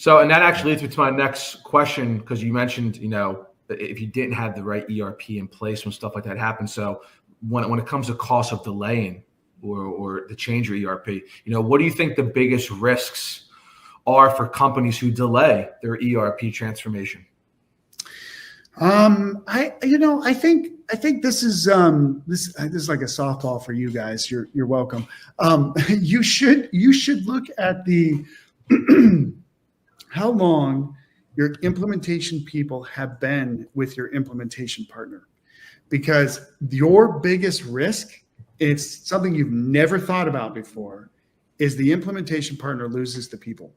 So, and that actually leads me to my next question, because you mentioned, if you didn't have the right ERP in place when stuff like that happens. So when it comes to cost of delaying or to change your ERP, what do you think the biggest risks are for companies who delay their ERP transformation? I think this is like a softball for you guys. You're welcome. You should look at the how long your implementation people have been with your implementation partner, because your biggest risk, it's something you've never thought about before, is the implementation partner loses the people.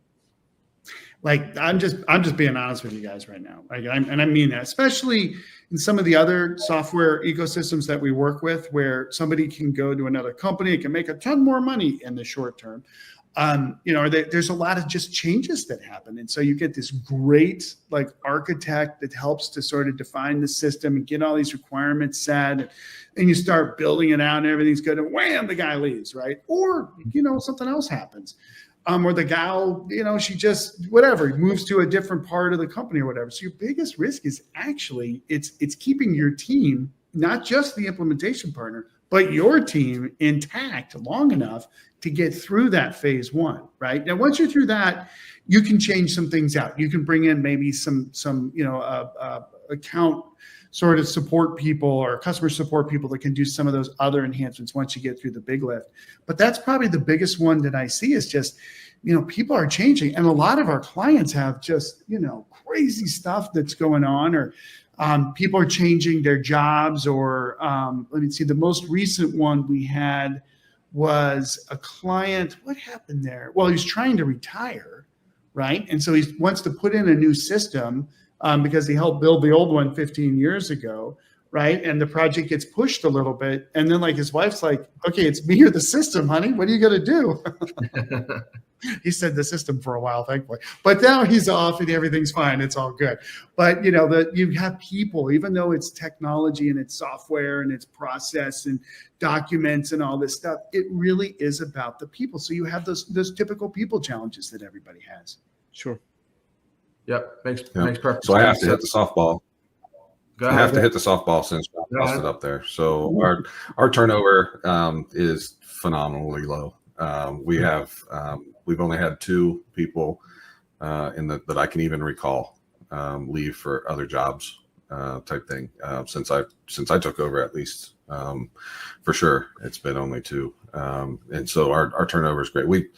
Like, I'm just being honest with you guys right now. And I mean that, especially in some of the other software ecosystems that we work with, where somebody can go to another company and can make a ton more money in the short term. There's a lot of just changes that happen. And so you get this great architect that helps to sort of define the system and get all these requirements set. And you start building it out and everything's good. And wham, the guy leaves, right? Or, something else happens. Or the gal, she just, moves to a different part of the company or whatever. So your biggest risk is actually, it's keeping your team, not just the implementation partner, but your team intact long enough to get through that phase one, right? Now, once you're through that, you can change some things out. You can bring in maybe some account sort of support people or customer support people that can do some of those other enhancements once you get through the big lift. But that's probably the biggest one that I see, is just, people are changing. And a lot of our clients have just, crazy stuff that's going on, or people are changing their jobs, or let me see, the most recent one we had was a client. What happened there? Well, he's trying to retire, right? And so he wants to put in a new system because he helped build the old one 15 years ago, right? And the project gets pushed a little bit. And then his wife's like, okay, it's me or the system, honey. What are you going to do? He said the system for a while, thankfully. But now he's off and everything's fine. It's all good. But, you have people, even though it's technology and it's software and it's process and documents and all this stuff, it really is about the people. So you have those typical people challenges that everybody has. Sure. Yep. Makes perfect sense. So I have to hit the softball. I have to hit the softball since I tossed it up there. So our turnover is phenomenally low. We've only had 2 people that I can even recall leave for other jobs type thing since I took over, at least. For sure, it's been only 2, and so our turnover is great. We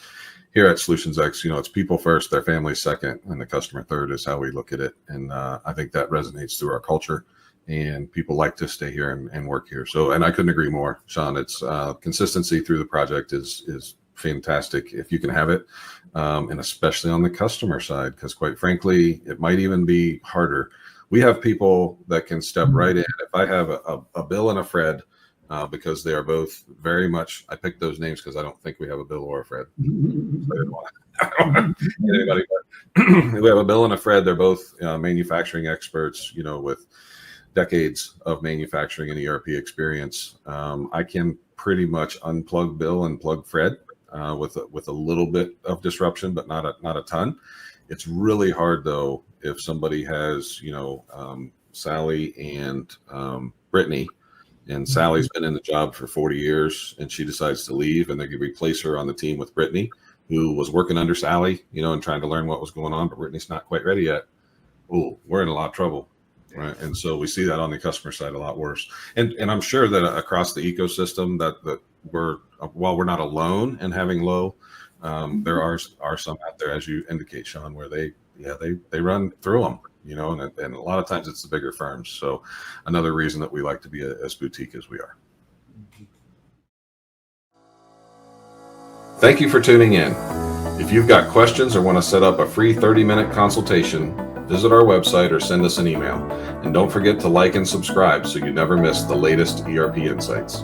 here at Solutions X, it's people first, their family second, and the customer third is how we look at it. And I think that resonates through our culture, and people like to stay here and work here. So, and I couldn't agree more, Shawn. It's consistency through the project is fantastic if you can have it, and especially on the customer side, because quite frankly, it might even be harder. We have people that can step right in. If I have a Bill and a Fred, because they are both very much, I picked those names because I don't think we have a Bill or a Fred. I didn't want to get anybody, but we have a Bill and a Fred. They're both manufacturing experts, with decades of manufacturing and ERP experience. I can pretty much unplug Bill and plug Fred with a little bit of disruption, but not a ton. It's really hard though if somebody has Sally and Brittany, and Sally's been in the job for 40 years and she decides to leave, and they could replace her on the team with Brittany, who was working under Sally, and trying to learn what was going on, but Brittany's not quite ready yet. Oh, we're in a lot of trouble. Right. And so we see that on the customer side a lot worse. And I'm sure that across the ecosystem that while we're not alone in having low, there are some out there, as you indicate, Shawn, where they run through them, and a lot of times it's the bigger firms. So another reason that we like to be as boutique as we are. Thank you for tuning in. If you've got questions or want to set up a free 30-minute consultation, visit our website or send us an email. And don't forget to like and subscribe so you never miss the latest ERP insights.